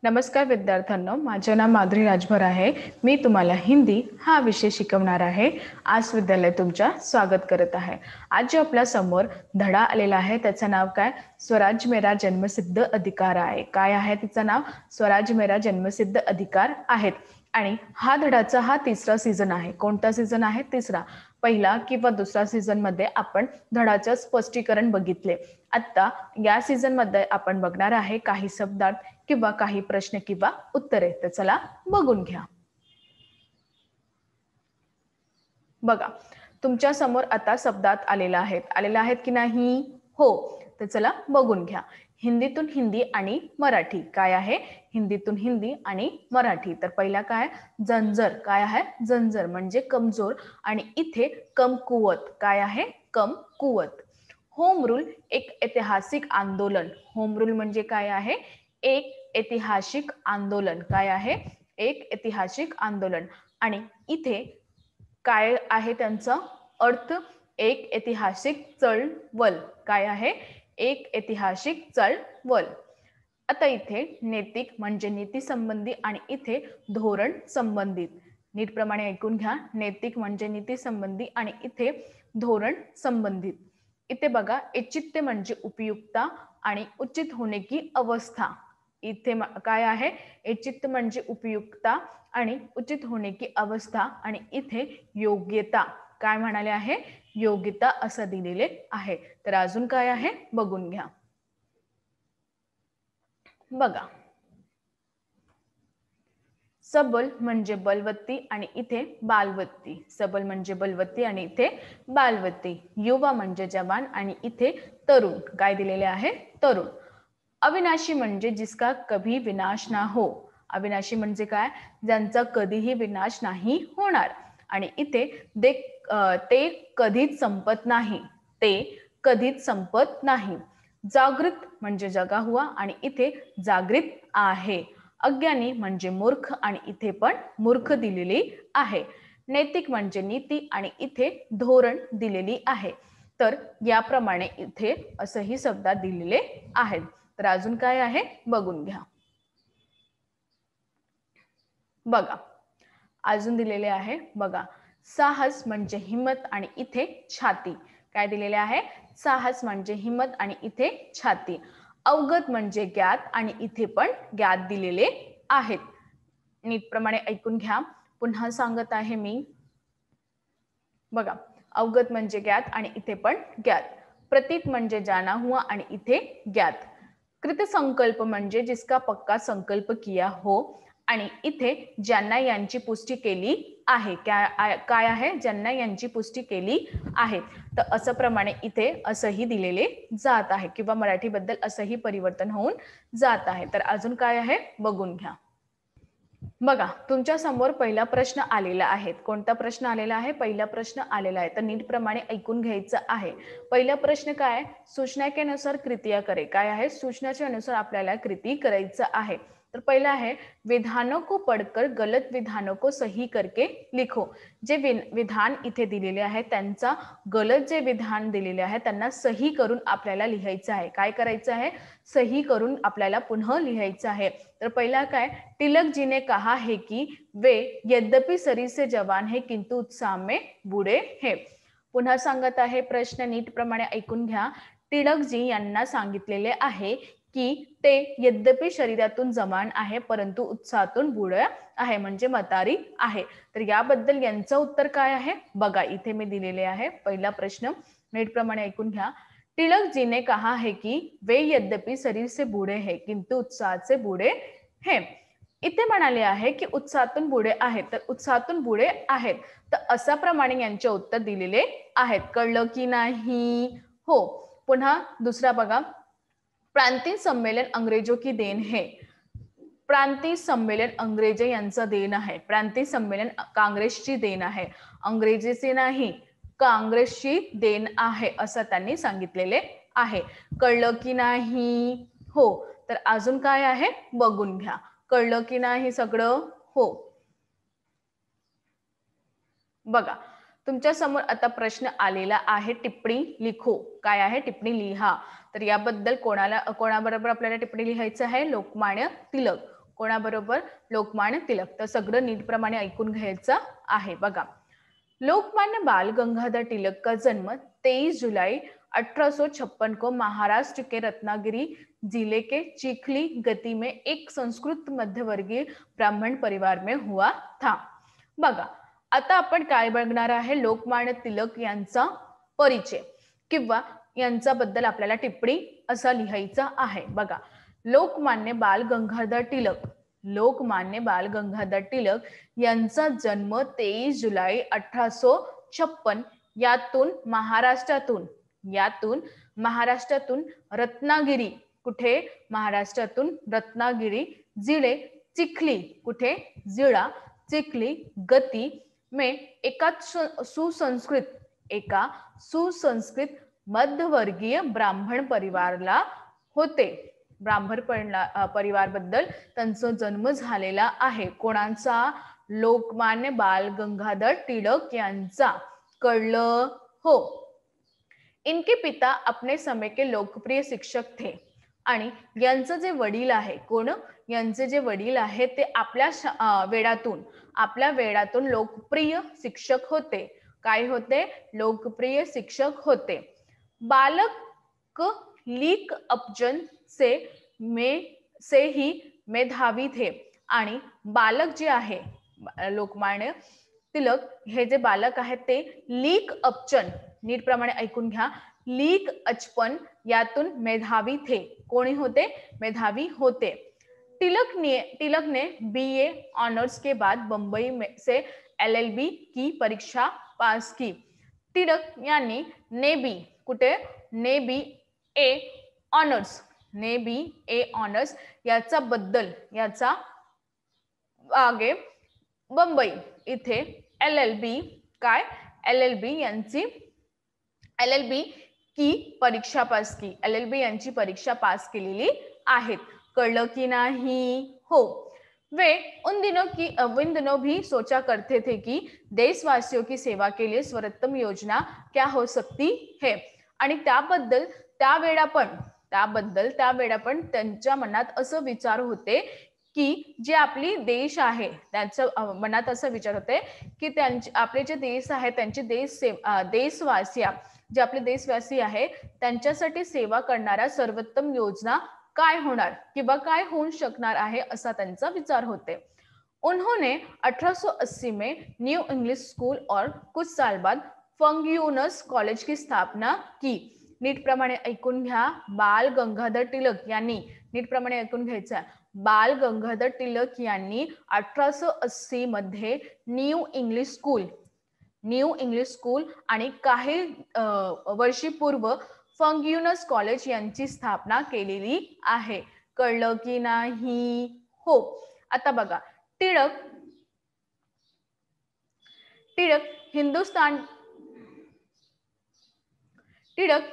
नमस्कार विद्यार्थ्यांनो, माझे नाव माधुरी राजभर आहे। मी तुम्हाला हिंदी हा विषय शिकवणार आहे। आज विद्यालय तुमच्या स्वागत करत आहे। आज जो आपल्या समोर धडा आलेला आहे त्याचं नाव काय? स्वराज मेरा जन्मसिद्ध अधिकार आहे। काय आहे तिचं नाव? स्वराज मेरा जन्मसिद्ध अधिकार आहेत। आणि हा धडाचा हा तिसरा सीझन आहे। कोणता सीझन आहे? तिसरा। पहिला किंवा दुसरा सीझन मध्ये आपण धडाचं स्पष्टीकरण बघितले। आता या सीझन मध्ये आपण बघणार आहे काही शब्दात किंवा काही प्रश्न किंवा उत्तरे। तर चला बघून घ्या। बघा, तुमच्या समोर आता शब्दात आलेला आहेत की नाही? हो, तर चला बघून घ्या। हिंदीतून हिंदी आणि मराठी काय आहे? हिंदीतून हिंदी आणि मराठी। तर पहिला काय? जंजर। काय आहे? जंजर म्हणजे कमजोर आणि इथे कमकुवत। काय आहे? कमकुवत। होम रूल एक ऐतिहासिक आंदोलन। होम रूल म्हणजे काय आहे? एक ऐतिहासिक आंदोलन। काय आहे? एक ऐतिहासिक आंदोलन। आणि इथे काय आहे त्यांचा अर्थ? एक ऐतिहासिक चळवळ। काय आहे? एक ऐतिहासिक चळवळ। आता इथे नैतिक म्हणजे नीती संबंधी आणि इथे धोरण संबंधित। नीटप्रमाणे ऐकून घ्या। नैतिक म्हणजे नीती संबंधी आणि इथे धोरण संबंधित। इथे बघा, औचित्य म्हणजे उपयुक्तता आणि उचित होने की अवस्था। इथे काय आहे? औचित्य म्हणजे उपयुक्तता आणि उचित होने की अवस्था आणि इथे योग्यता। काय म्हणाले आहे? योग्यता असं दिलेले आहे। तर अजून काय आहे बघून घ्या। बघा, सबल म्हणजे बलवत्ती आणि इथे बालवत्ती। सबल म्हणजे बलवत्ती आणि इथे बालवत्ती। युवा म्हणजे जवान आणि इथे तरुण। काय दिलेले आहे? तरुण। अविनाशी म्हणजे जिसका कभी विनाश ना हो। अविनाशी म्हणजे काय? ज्यांचा कधीही विनाश नाही होणार। आणि इथे ते कधीच संपत नाही। ते कधीच संपत नाही। जागृत म्हणजे जगा हुआ आणि इथे जागृत आहे। अज्ञानी म्हणजे मूर्ख आणि इथे पण मूर्ख दिलेली आहे। नैतिक म्हणजे नीती आणि इथे धोरण दिलेली आहे। तर याप्रमाणे इथे असंही शब्दात दिलेले आहेत। तर अजून काय आहे बघून घ्या। बघा, अजून दिलेले आहे बघा, साहस म्हणजे हिम्मत आणि इथे छाती। काय दिलेले आहे? साहस म्हणजे हिम्मत आणि इथे छाती। अवगत म्हणजे ज्ञात आणि इथे पण ज्ञात दिलेले आहेत। नीटप्रमाणे ऐकून घ्या। पुन्हा सांगत आहे मी। बघा, अवगत म्हणजे ज्ञात आणि इथे पण ज्ञात। प्रतीत म्हणजे जाना हुआ आणि इथे ज्ञात। कृतसंकल्प म्हणजे जिसका पक्का संकल्प किया हो आणि इथे ज्यांना यांची पुष्टी केली आहे। काय आहे? ज्यांना यांची पुष्टी केली आहे। तर असं प्रमाणे इथे असंही दिलेले जात आहे किंवा मराठीबद्दल असंही परिवर्तन होऊन जात आहे। तर अजून काय आहे बघून घ्या। बघा, तुमच्या समोर पहिला प्रश्न आलेला आहे। कोणता प्रश्न आलेला आहे? पहिला प्रश्न आलेला आहे। तर नीटप्रमाणे ऐकून घ्यायचं आहे। पहिला प्रश्न काय? सूचना के अनुसार कृतियां करें। काय आहे? सूचनाच्या अनुसार आपल्याला कृती करायचं आहे। तर पहिला आहे, विधानों को पढ़कर गलत विधानों को सही करके लिखो। जे विधान इथे दिलेले आहे त्यांचा गलत जे विधान दिलेले आहे त्यांना सही करून आपल्याला लिहायचं आहे। काय करायचं आहे? सही करून आपल्याला पुन्हा लिहायचं आहे। तर पहिला काय? तिलक जी ने कहा है कि वे यद्यपि शरीर से जवान है किंतु उत्साह में बूढ़े हैं। पुन्हा सांगत आहे प्रश्न, नीटप्रमाणे ऐकून घ्या। टिळकजी यांना सांगितलेले आहे की ते यद्यपि शरीरातून जवान आहे परंतु उत्साहातून बूढ़ आहे म्हणजे म्हातारी आहे। तर याबद्दल यांचं उत्तर काय आहे? बघा, इथे मी दिलेले आहे। पहिला प्रश्न नीटप्रमाणे ऐकून घ्या। तिलक जी ने कहा है कि वे यद्यपि शरीर से बूढ़े हैं किंतु उत्साह से बूढ़े हैं। इथे म्हणाले आहे की उत्साहातून बूढ़े आहेत, तर उत्साहातून बूढ़े आहेत। तर अशा प्रमाणे यांचे उत्तर दिलेले आहेत। कळलं की नाही? हो। पुन्हा दुसरा बघा, प्रांतीय संमेलन अंग्रेजों की देन है। प्रांतीय संमेलन अंग्रेजे यांचं देन आहे। प्रांतीय संमेलन काँग्रेसची देन आहे, अंग्रेजीची नाही, काँग्रेसची देन आहे असं त्यांनी सांगितलेले आहे। कळलं की नाही? हो। तर अजून काय आहे बघून घ्या। कळलं की नाही सगळं? हो। बघा, तुमच्या समोर आता प्रश्न आलेला आहे, टिप्पणी लिखो। काय आहे? टिप्पणी लिहा। तर याबद्दल कोणाबरोबर आपल्याला टिप्पणी लिहायचं आहे? लोकमान्य टिळक। कोणाबरोबर? लोकमान्य टिळक. तर सगळं नीटप्रमाणे ऐकून घ्यायचं आहे. बघा, लोकमान्य बाल गंगाधर तिलक का जन्म 23 जुलाई 1856 को महाराष्ट्र के रत्नागिरी जिले के चिखली गती में एक संस्कृत मध्यवर्गीय ब्राह्मण परिवार में हुआ था. बघा, आता आपण काय बघणार आहे? लोकमान्य टिळक यांचा परिचय किंवा यांच्याबद्दल आपल्याला टिप्पणी असा लिहायचा आहे. बघा, लोकमान्य बाल गंगाधर टिळक, लोकमान्य बाल गंगाधर टिळक यांचा जन्म 23 जुलै 1856 यातून महाराष्ट्रातून रत्नागिरी, कुठे? महाराष्ट्रातून रत्नागिरी जिले चिखली, कुठे? जिळा चिखली गती में एका सुसंस्कृत मध्यवर्गीय ब्राह्मण परिवारला होते. ब्राह्मण परिवार बद्दल त्यांचा जन्म झालेला आहे. कोणाचा? लोकमान्य बाल गंगाधर टिळक यांचा. कळलं? हो. इनके पिता अपने समय के लोकप्रिय शिक्षक थे आणि यांचे जे वडील आहे, कोण? यांचे जे वडील आहे ते आपल्या वेळातून लोकप्रिय शिक्षक होते. काय होते? लोकप्रिय शिक्षक होते. बालक लीक अपजन से ही मेधावी थे आणि बालक जे आहे लोकमान्य टिळक हे जे बालक आहेत ते लीक अपचन, नीटप्रमाणे ऐकून घ्या, लीक अचपन यातून मेधावी थे. कोणी होते? मेधावी होते. तिलक ने बीए ऑनर्स के बाद बंबई से LLB की परीक्षा पास की. टिळक यांनी नेबी, कुठे? नेबी ए ऑनर्स याचा आगे बंबई इथे LLB काय? LLB की परीक्षा पास की. LLB यांची परीक्षा पास केलेली आहेत. कळलं की नाही? हो. वे उन दिनों भी सोचा करते थे कि देशवासियों की सेवा के लिए सर्वोत्तम योजना क्या हो सकती है. आणि त्याबद्दल त्यावेळा पण त्यांच्या मनात असं विचार होते की जे आपली देश आहे त्यांच्या मनात असं विचार होते की आपले जे देश आहे त्यांचे देशवासी जे आपले देशवासी आहे त्यांच्यासाठी सेवा करणाऱ्या सर्वोत्तम योजना काय होणार किंवा काय होऊ शकणार आहे असा त्यांचा विचार होते. उन्होंने 1880 में न्यू इंग्लिश स्कूल और कुछ साल बाद फंगियूनस कॉलेज की स्थापना की. नीटप्रमाणे ऐकून घ्या. बाल गंगाधर टिळक यांनी, नीटप्रमाणे ऐकून घ्यायचं, बाल गंगाधर टिळक यांनी 1880 मध्ये न्यू इंग्लिश स्कूल आणि काही वर्षीपूर्व फंगियूनस कॉलेज यांची स्थापना केलेली आहे. कळलं की नाही? हो. आता बघा, टिळक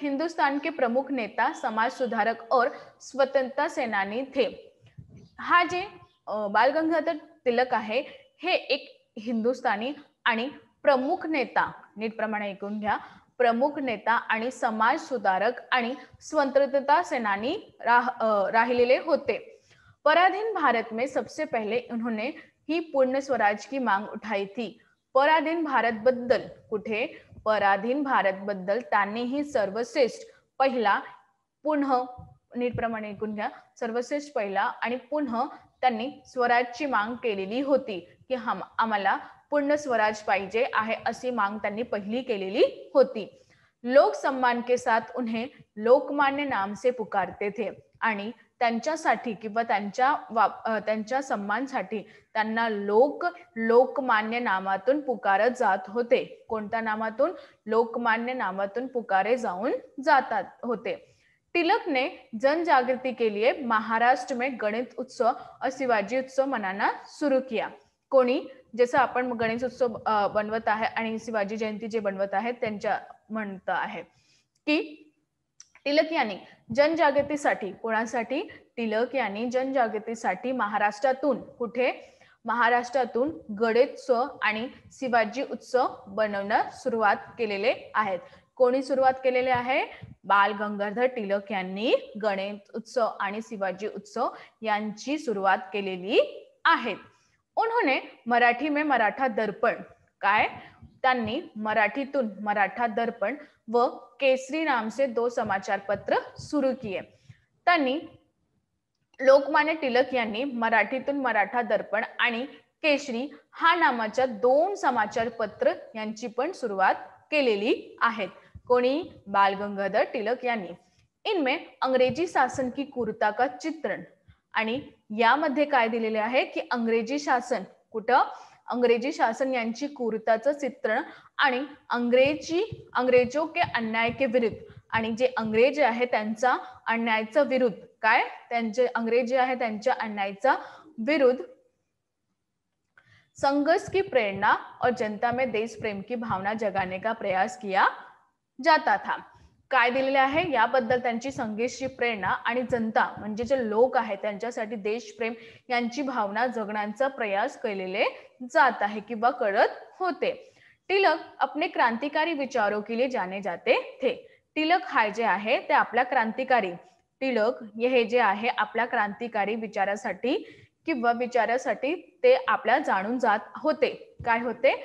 हिंदुस्तान के प्रमुख नेता, समाज सुधारक और स्वतंत्रता सेनानी थे. हा जे बाल गंगाधर टिळक आहे हे एक हिंदुस्थानी आणि प्रमुख नेता, नीटप्रमाणे ऐकून घ्या, प्रमुख नेता आणि समाज सुधारक आणि स्वतंत्रता सेनानी राहिलेले होते. पराधीन भारत में सबसे पहले उन्होंने ही पूर्ण स्वराज की मांग उठाई थी. पराधीन भारत बद्दल, कुठे? पराधीन भारत बद्दल त्यांनी ही सर्वश्रेष्ठ पहिला, पुन्हा नीटप्रमाणे ऐकून घ्या, सर्वश्रेष्ठ पहिला आणि पुन्हा त्यांनी स्वराजची मांग केलेली होती की आम्हाला पूर्ण स्वराज पाहिजे आहे अशी मांग त्यांनी पहिली केलेली होती. लोक सम्मान के साथ उन्हें लोकमान्य नाम से पुकारते थे आणि त्यांच्यासाठी किंवा त्यांच्या सन्मानासाठी त्यांना लोकमान्य नामातून पुकारत जात होते. कोणत्या नामातून? लोकमान्य नामातून पुकारे जातात होते. तिलक ने जनजागृति के लिए महाराष्ट्र में गणेश उत्सव और शिवाजी उत्सव मनाना शुरू किया. कोणी? जसं आपण गणेश उत्सव बनवत आहे आणि शिवाजी जयंती जे बनवत आहे त्यांच्या म्हणत आहे की टिळक यांनी जनजागृतीसाठी, कोणासाठी? टिळक यांनी जनजागृतीसाठी महाराष्ट्रातून, कुठे? महाराष्ट्रातून गणेशोत्सव आणि शिवाजी उत्सव बनवण्यास सुरुवात केलेले आहेत. कोणी सुरुवात केलेली आहे? बाल गंगाधर टिळक यांनी गणेश उत्सव आणि शिवाजी उत्सव यांची सुरुवात केलेली आहे. उन्होंने मराठी में मराठा दर्पण, काय त्यांनी मराठीतून मराठा दर्पण व केसरी नाम से 2 समाचार पत्र सुरू किए. त्यांनी लोकमान्य टिळक यांनी मराठीतून मराठा दर्पण आणि केसरी हा नामाच्या 2 समाचार पत्र यांची पण सुरुवात केलेली आहेत. कोणी? बाल गंगाधर टिळक यांनी. इनमें अंग्रेजी शासन की क्रूरता का चित्रण, आणि यामध्ये काय दिलेले आहे की अंग्रेजी शासन, कुठं? अंग्रेजी शासन यांची क्रूरताचं चित्रण आणि अंग्रेजों के अन्याय के विरुद्ध, आणि जे अंग्रेज आहे त्यांचा अन्यायाचा विरुद्ध, काय त्यांचे अंग्रेज आहे त्यांच्या अन्यायाचा विरुद्ध संघर्ष की प्रेरणा और जनता में देश प्रेम की भावना जगाने का प्रयास किया जाता था. काय दिलेले आहे? याबद्दल त्यांची संघर्षची प्रेरणा आणि जनता म्हणजे जे लोक आहेत त्यांच्यासाठी देशप्रेम यांची भावना जगण्याचा प्रयास केलेले जात आहे किंवा करत होते. टिळक अपने क्रांतिकारी विचारों के लिए जाने जाते थे. टिळक हा जे आहे ते आपल्या क्रांतिकारी, टिळक हे जे आहे आपल्या क्रांतिकारी विचारासाठी किंवा विचारासाठी ते आपल्या जाणून जात होते. काय होते?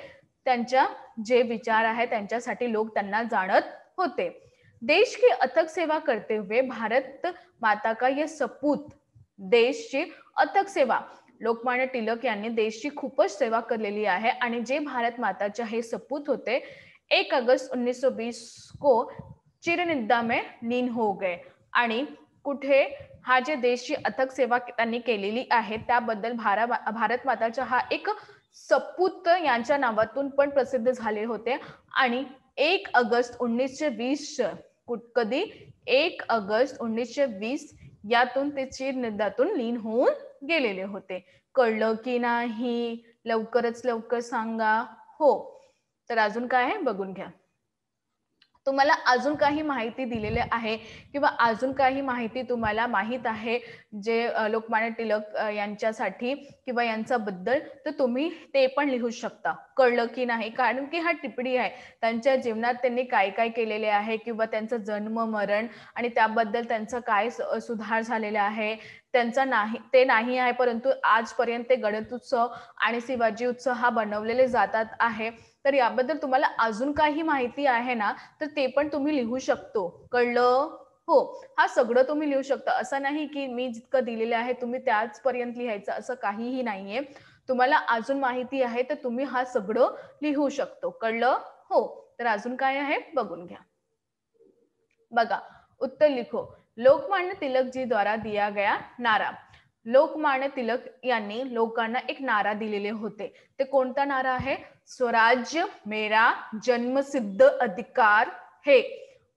त्यांच्या जे विचार आहे त्यांच्यासाठी लोक त्यांना जाणत होते. देश की अथक सेवा करते हुए भारत माता का ये सपूत, देशची अथक सेवा, लोकमान्य टिळक यांनी देशची खूपच सेवा केलेली आहे आणि जे भारत माताचे हे सपूत होते 1 अगस्त 1920 को चिरनिद्रा में लीन हो गए. आणि कुठे? हा जे देशची अथक सेवा त्यांनी केलेली आहे त्याबद्दल भारत माताचा हा एक सपूत यांच्या नावातून पण प्रसिद्ध झाले होते. आणि 1 ऑगस्ट 1920 कधी? 1 ऑगस्ट 1920 यातून ते चिरनिद्रातून लीन होऊन गेलेले होते. कळलं की नाही? लवकरच लवकर सांगा. हो, तर अजून काय आहे बघून घ्या. तुम्हाला अजून काही माहिती दिलेली आहे किंवा अजून काही माहिती तुम्हाला माहित आहे जे लोकमान्य टिळक यांच्यासाठी किंवा यांच्याबद्दल, तर तुम्ही ते पण लिहू शकता. कळलं की नाही? कारण की हा टिप्पणी आहे, त्यांच्या जीवनात त्यांनी काय काय केलेले आहे किंवा त्यांचं जन्म मरण आणि त्याबद्दल त्यांचा काय सुधार झालेला आहे त्यांचा नाही आहे, परंतु आजपर्यंत ते गणेशोत्सव आणि शिवाजी उत्सव हा बनवलेले जातात आहे. तर याबद्दल तुम्हाला अजून काही माहिती आहे ना, तर ते पण तुम्ही लिहू शकतो. कळलं? हो, हा सगळं तुम्ही लिहू शकता. असं नाही की मी जितकं दिलेलं आहे तुम्ही त्याच पर्यंत लिहायचं, असं काहीही नाहीये. तुम्हाला अजून माहिती आहे तर तुम्ही हा सगळं लिहू शकतो. कळलं? हो, तर अजून काय आहे बघून घ्या. बघा, उत्तर लिखो. लोकमान्य टिळक जी द्वारा दिया गया नारा. लोकमान्य टिळक यांनी लोकांना एक नारा दिलेले होते. ते कोणता नारा आहे? स्वराज्य मेरा जन्मसिद्ध अधिकार है.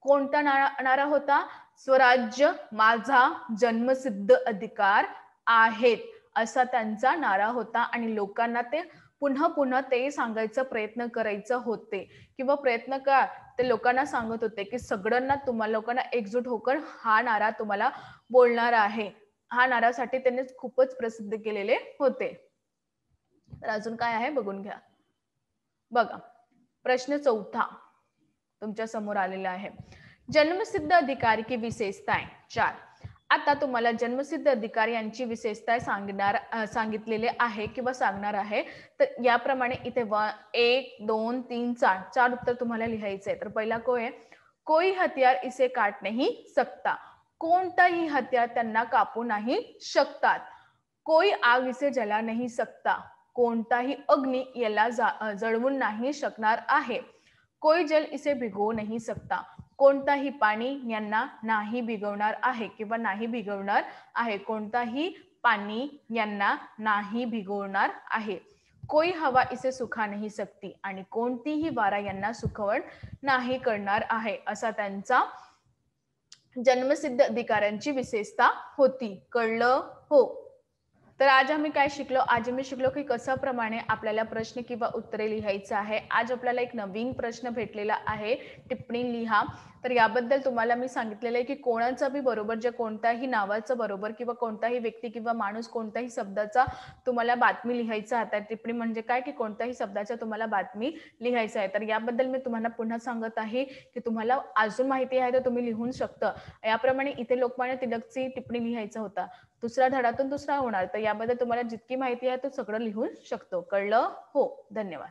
कोणता नारा होता? स्वराज्य माझा जन्मसिद्ध अधिकार आहेत, असा त्यांचा नारा होता. आणि लोकांना ते पुन्हा पुन्हा ते सांगायचा प्रयत्न करायचं होते किंवा प्रयत्न का ते लोकांना सांगत होते की सगळ्यांना तुम्हाला लोकांना एकजूट होकर हा नारा तुम्हाला बोलणार आहे. हा नारासाठी त्यांनी खूपच प्रसिद्ध केलेले होते. तर अजून काय आहे बघून घ्या. बघा, प्रश्न 4 तुमच्या समोर आलेला आहे. जन्मसिद्ध अधिकार की विशेषताएं 4. आता तुम्हाला जन्मसिद्ध अधिकार यांची विशेषता सांगितलेले आहे किंवा सांगणार आहे. तर याप्रमाणे इथे 1 2 3 4 उत्तर तुम्हाला लिहायचे आहे. तर पहिला कोई हथियार इसे काट नहीं सकता. कोणताही हत्यार त्यांना कापू नाही शकतात. कोई आग इसे जला नहीं सकता. कोणताही अग्नी याला जळवून नाही शकणार आहे. कोई जल इसे भिगो नहीं सकता. कोणताही पाणी यांना नाही भिगवणार आहे किंवा नाही भिगवणार आहे. कोणताही पाणी यांना नाही भिगवणार आहे. कोई हवा इसे सुखा नहीं सकती. आणि कोणतीही वारा यांना सुखवण नाही करणार आहे, असा त्यांचा जन्मसिद्ध अधिकारांची विशेषता होती. कळलं? हो, तर आज आम्ही काय शिकलो? आज मी शिकलो की कशा प्रमाणे आपल्याला प्रश्न किंवा उत्तरे लिहायचं आहे. आज आपल्याला एक नवीन प्रश्न भेटलेला आहे. टिप्पणी लिहा. तर याबद्दल तुम्हाला मी सांगितलेलं आहे, की कोणाचं बी बरोबर, जे कोणत्याही नावाचं बरोबर किंवा कोणताही व्यक्ती किंवा माणूस कोणत्याही शब्दाचा तुम्हाला बातमी लिहायचा आहे. तर टिप्पणी म्हणजे काय, की कोणत्याही शब्दाच्या तुम्हाला बातमी लिहायचं आहे. तर याबद्दल मी तुम्हाला पुन्हा सांगत आहे, की तुम्हाला अजून माहिती आहे तर तुम्ही लिहू शकता. याप्रमाणे इथे लोकमान्य टिळकची टिप्पणी लिहायचा होता. दुसऱ्या धड्यातून दुसरा होणार. तर याबद्दल तुम्हाला जितकी माहिती आहे तो सगळं लिहू शकतो. कळलं? हो. धन्यवाद.